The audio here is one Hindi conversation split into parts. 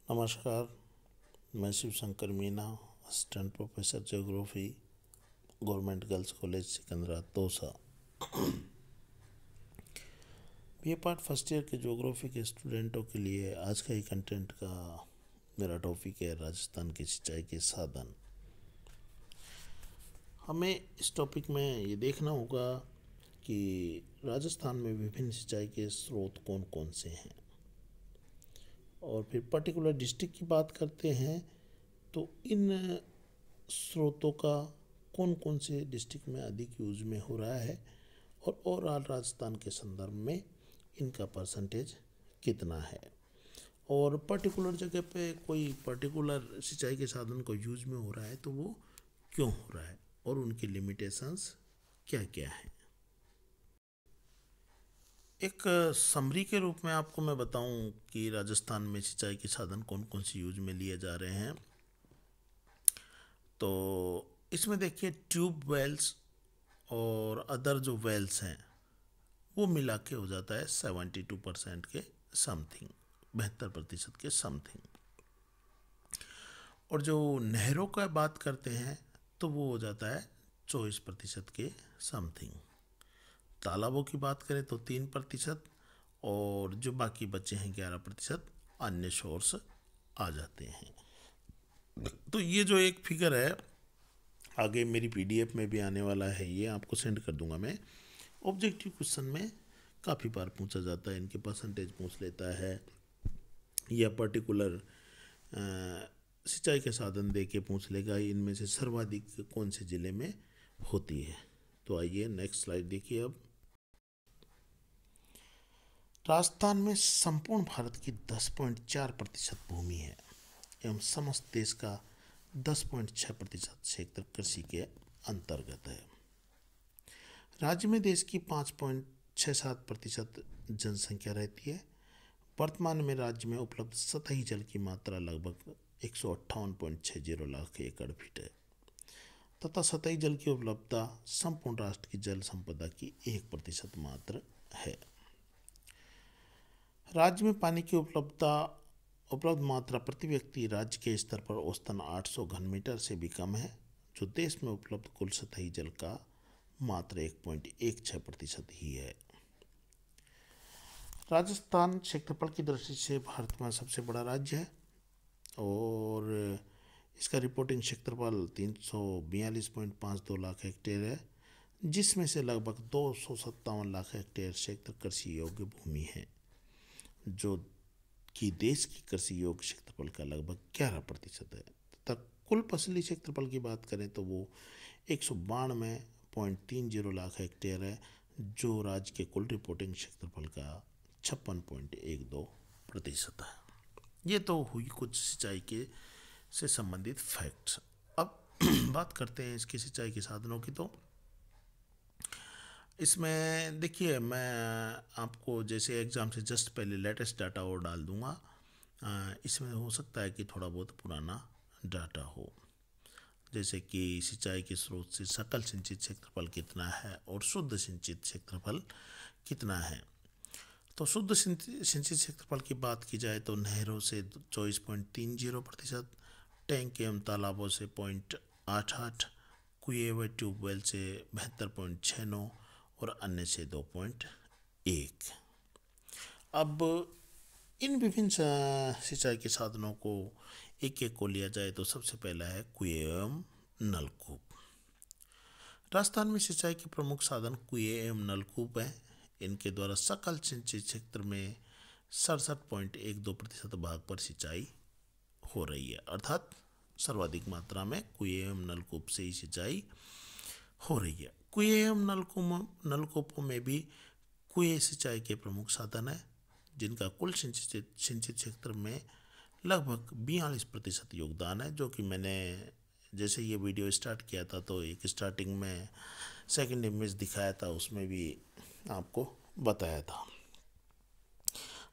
नमस्कार। मैं Shiv Shankar Meena, assistant professor geography, government girls college Sikandra Dausa. BA part first year के ज्योग्राफी के स्टूडेंटों के लिए आज का ही कंटेंट का मेरा टॉपिक है राजस्थान की सिंचाई के साधन। हमें इस टॉपिक में ये देखना होगा कि राजस्थान में विभिन्न सिंचाई के स्रोत कौन कौन से हैं, और फिर पर्टिकुलर डिस्ट्रिक्ट की बात करते हैं तो इन स्रोतों का कौन कौन से डिस्ट्रिक्ट में अधिक यूज में हो रहा है और ओवरऑल राजस्थान के संदर्भ में इनका परसेंटेज कितना है, और पर्टिकुलर जगह पे कोई पर्टिकुलर सिंचाई के साधन को यूज में हो रहा है तो वो क्यों हो रहा है और उनकी लिमिटेशंस क्या क्या है। एक समरी के रूप में आपको मैं बताऊं कि राजस्थान में सिंचाई के साधन कौन कौन से यूज में लिए जा रहे हैं, तो इसमें देखिए ट्यूब वेल्स और अदर जो वेल्स हैं वो मिला के हो जाता है 72% के समथिंग, 72% के समथिंग। और जो नहरों का बात करते हैं तो वो हो जाता है 24% के समथिंग। तालाबों की बात करें तो 3%, और जो बाकी बचे हैं 11% अन्य सोर्स आ जाते हैं। तो ये जो एक फिगर है आगे मेरी पीडीएफ में भी आने वाला है, ये आपको सेंड कर दूंगा मैं। ऑब्जेक्टिव क्वेश्चन में काफ़ी बार पूछा जाता है, इनके परसेंटेज पूछ लेता है या पर्टिकुलर सिंचाई के साधन दे के पूछ लेगा इनमें से सर्वाधिक कौन से ज़िले में होती है। तो आइए नेक्स्ट स्लाइड देखिए। अब राजस्थान में संपूर्ण भारत की 10.4% भूमि है एवं समस्त देश का 10.6% क्षेत्र कृषि के अंतर्गत है। राज्य में देश की 5.67% जनसंख्या रहती है। वर्तमान में राज्य में उपलब्ध सतही जल की मात्रा लगभग 158.60 लाख एकड़ फीट है तथा सतही जल की उपलब्धता संपूर्ण राष्ट्र की जल संपदा की 1% मात्र है। राज्य में पानी की उपलब्ध मात्रा प्रति व्यक्ति राज्य के स्तर पर औसतन 800 घन मीटर से भी कम है, जो देश में उपलब्ध कुल सतही जल का मात्र 1.16% ही है। राजस्थान क्षेत्रफल की दृष्टि से भारत में सबसे बड़ा राज्य है और इसका रिपोर्टिंग क्षेत्रफल 342.52 लाख हेक्टेयर है, जिसमें से लगभग 257 लाख हेक्टेयर क्षेत्र कृषि योग्य भूमि है, जो कि देश की कृषि योग्य क्षेत्रफल का लगभग 11% है। तथा कुल फसली क्षेत्रफल की बात करें तो वो 192.30 लाख हेक्टेयर है, जो राज्य के कुल रिपोर्टिंग क्षेत्रफल का 56.12% है। ये तो हुई कुछ सिंचाई के से संबंधित फैक्ट्स। अब बात करते हैं इसकी सिंचाई के साधनों की। तो इसमें देखिए मैं आपको जैसे एग्ज़ाम से जस्ट पहले लेटेस्ट डाटा और डाल दूंगा। इसमें हो सकता है कि थोड़ा बहुत पुराना डाटा हो, जैसे कि सिंचाई के स्रोत से सकल सिंचित क्षेत्रफल कितना है और शुद्ध सिंचित क्षेत्रफल कितना है। तो शुद्ध सिंचित क्षेत्रफल की बात की जाए तो नहरों से 24.30%, टैंक एवं तालाबों से 0.88, कुएं व ट्यूबवेल से 72.69 और अन्य से 2.1। अब इन विभिन्न सिंचाई के साधनों को एक एक को लिया जाए तो सबसे पहला है कुएं एवं नलकूप। राजस्थान में सिंचाई के प्रमुख साधन कुएं एवं नलकूप हैं। इनके द्वारा सकल सिंचित क्षेत्र में 67.12% भाग पर सिंचाई हो रही है, अर्थात सर्वाधिक मात्रा में कुएं एवं नलकूप से ही सिंचाई हो रही है। कुएं एवं नलकूपों में भी कुएं सिंचाई के प्रमुख साधन है, जिनका कुल सिंचित क्षेत्र में लगभग 42% योगदान है, जो कि मैंने जैसे ये वीडियो स्टार्ट किया था तो एक स्टार्टिंग में सेकंड इमेज दिखाया था, उसमें भी आपको बताया था।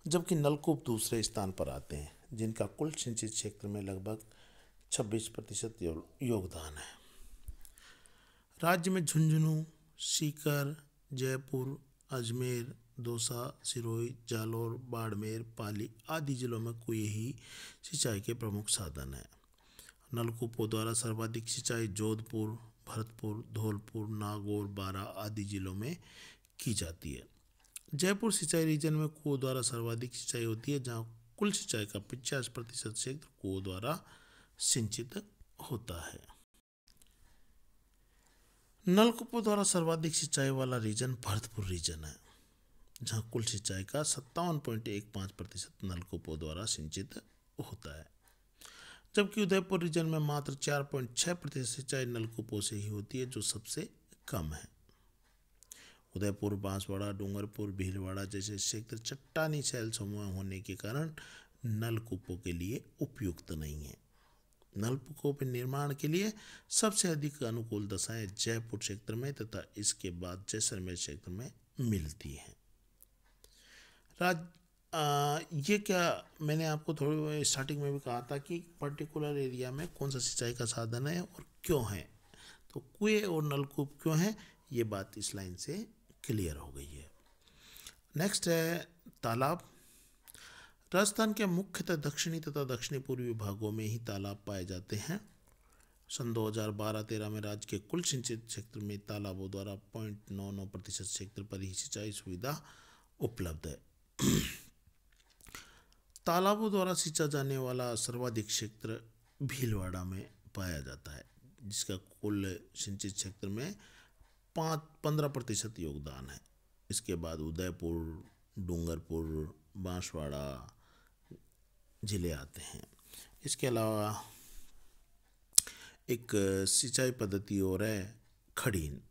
जबकि नलकूप दूसरे स्थान पर आते हैं, जिनका कुल सिंचित क्षेत्र में लगभग 26% योगदान है। राज्य में झुंझुनू, सीकर, जयपुर, अजमेर, दौसा, सिरोही, जालौर, बाड़मेर, पाली आदि जिलों में कुएं ही सिंचाई के प्रमुख साधन हैं। नलकूपों द्वारा सर्वाधिक सिंचाई जोधपुर, भरतपुर, धौलपुर, नागौर, बारा आदि जिलों में की जाती है। जयपुर सिंचाई रीजन में कुओं द्वारा सर्वाधिक सिंचाई होती है, जहां कुल सिंचाई का 50% क्षेत्र कुओं द्वारा सिंचित होता है। नलकूपों द्वारा सर्वाधिक सिंचाई वाला रीजन भरतपुर रीजन है, जहां कुल सिंचाई का 57.15% नलकूपों द्वारा सिंचित होता है, जबकि उदयपुर रीजन में मात्र 4.6% सिंचाई नलकूपों से ही होती है, जो सबसे कम है। उदयपुर, बांसवाड़ा, डूंगरपुर, भीलवाड़ा जैसे क्षेत्र चट्टानी शैल समूह होने के कारण नलकूपों के लिए उपयुक्त नहीं है। नलकूपों के निर्माण के लिए सबसे अधिक अनुकूल दशाएं जयपुर क्षेत्र में तथा इसके बाद जैसलमेर क्षेत्र में मिलती हैं। ये क्या मैंने आपको थोड़ी स्टार्टिंग में भी कहा था कि पर्टिकुलर एरिया में कौन सा सिंचाई का साधन है और क्यों है, तो कुएं और नलकूप क्यों है, ये बात इस लाइन से क्लियर हो गई है। नेक्स्ट है तालाब। राजस्थान के मुख्यतः दक्षिणी तथा दक्षिणी पूर्वी भागों में ही तालाब पाए जाते हैं। सन 2012-13 में राज्य के कुल सिंचित क्षेत्र में तालाबों द्वारा 0.99% क्षेत्र पर ही सिंचाई सुविधा उपलब्ध है। तालाबों द्वारा सिंचा जाने वाला सर्वाधिक क्षेत्र भीलवाड़ा में पाया जाता है, जिसका कुल सिंचित क्षेत्र में 15% योगदान है। इसके बाद उदयपुर, डूंगरपुर, बांसवाड़ा जिले आते हैं। इसके अलावा एक सिंचाई पद्धति और है खड़ीन।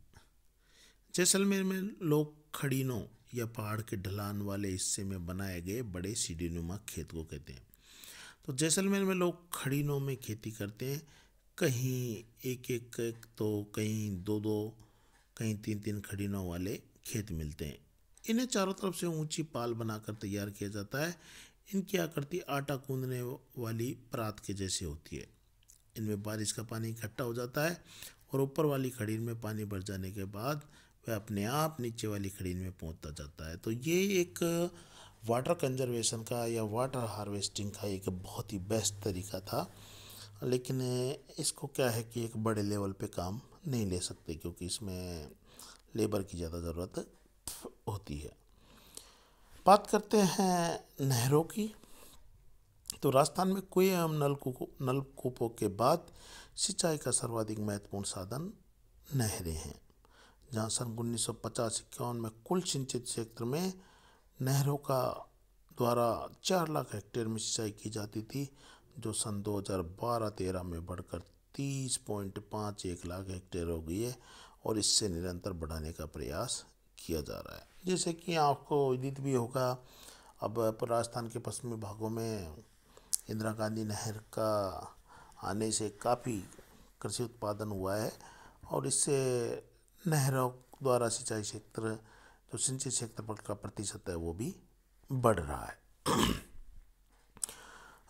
जैसलमेर में लोग खड़ीनों या पहाड़ के ढलान वाले हिस्से में बनाए गए बड़े सीढ़ीनुमा खेत को कहते हैं। तो जैसलमेर में लोग खड़ीनों में खेती करते हैं, कहीं एक तो कहीं दो कहीं तीन खड़ीनों वाले खेत मिलते हैं। इन्हें चारों तरफ से ऊंची पाल बनाकर तैयार किया जाता है। इनकी आकृति आटा गूंदने वाली परात के जैसी होती है। इनमें बारिश का पानी इकट्ठा हो जाता है और ऊपर वाली खड़ीन में पानी भर जाने के बाद वह अपने आप नीचे वाली खड़ीन में पहुंचता जाता है। तो ये एक वाटर कंजर्वेशन का या वाटर हार्वेस्टिंग का एक बहुत ही बेस्ट तरीका था, लेकिन इसको क्या है कि एक बड़े लेवल पे काम नहीं ले सकते, क्योंकि इसमें लेबर की ज़्यादा ज़रूरत होती है। बात करते हैं नहरों की। तो राजस्थान में कुएं एवं नलकूपों के बाद सिंचाई का सर्वाधिक महत्वपूर्ण साधन नहरें हैं, जहां सन 1950-51 में कुल सिंचित क्षेत्र में नहरों का द्वारा 4 लाख हेक्टेयर में सिंचाई की जाती थी, जो सन 2012-13 में बढ़कर 30.51 लाख हेक्टेयर हो गई है और इससे निरंतर बढ़ाने का प्रयास किया जा रहा है। जैसे कि आपको विदित भी होगा, अब राजस्थान के पश्चिमी भागों में इंदिरा गांधी नहर का आने से काफ़ी कृषि उत्पादन हुआ है और इससे नहरों द्वारा सिंचाई क्षेत्र, जो सिंचित क्षेत्रफल का प्रतिशत है, वो भी बढ़ रहा है।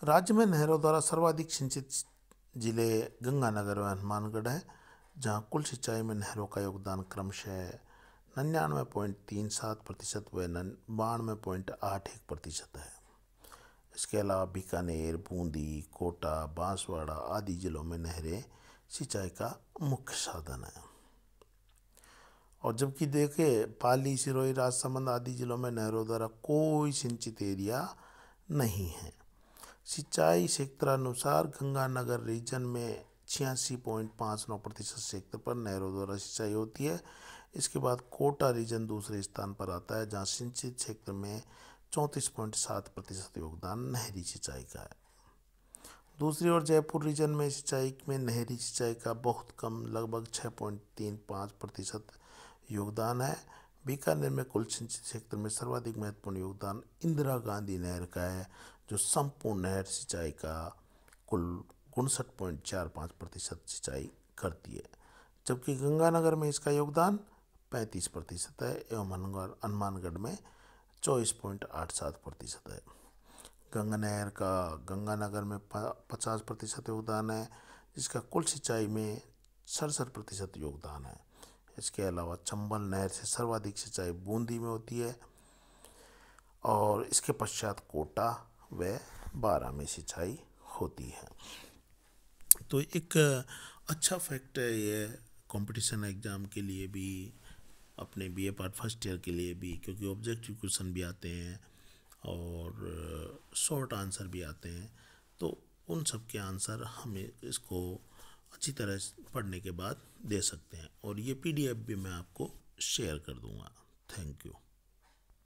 राज्य में नहरों द्वारा सर्वाधिक सिंचित जिले गंगानगर व हनुमानगढ़ है, जहां कुल सिंचाई में नहरों का योगदान क्रमशः 99.37% व 92.81% है। इसके अलावा बीकानेर, बूंदी, कोटा, बांसवाड़ा आदि जिलों में नहरें सिंचाई का मुख्य साधन है। और जबकि देखें पाली, सिरोही, राजसमंद आदि जिलों में नहरों द्वारा कोई सिंचित एरिया नहीं है। सिंचाई क्षेत्रानुसार गंगानगर रीजन में 86.59% क्षेत्र पर नहरों द्वारा सिंचाई होती है। इसके बाद कोटा रीजन दूसरे स्थान पर आता है, जहां सिंचित क्षेत्र में 34.7% योगदान नहरी सिंचाई का है। दूसरी ओर जयपुर रीजन में सिंचाई में नहरी सिंचाई का बहुत कम, लगभग 6.35% योगदान है। बीकानेर में कुल सिंचित क्षेत्र में सर्वाधिक महत्वपूर्ण योगदान इंदिरा गांधी नहर का है, जो संपूर्ण नहर सिंचाई का कुल 59.45% सिंचाई करती है, जबकि गंगानगर में इसका योगदान 35% है एवं हनुमानगढ़ में 24.87% है। गंगानगर में 50% योगदान है, जिसका कुल सिंचाई में 67% योगदान है। इसके अलावा चंबल नहर से सर्वाधिक सिंचाई बूंदी में होती है, और इसके पश्चात कोटा व 12 में सिंचाई होती है। तो एक अच्छा फैक्ट है ये कंपटीशन एग्ज़ाम के लिए भी, अपने बीए पार्ट फर्स्ट ईयर के लिए भी, क्योंकि ऑब्जेक्टिव क्वेश्चन भी आते हैं और शॉर्ट आंसर भी आते हैं। तो उन सब के आंसर हमें इसको अच्छी तरह पढ़ने के बाद दे सकते हैं, और ये पीडीएफ भी मैं आपको शेयर कर दूंगा। Thank you.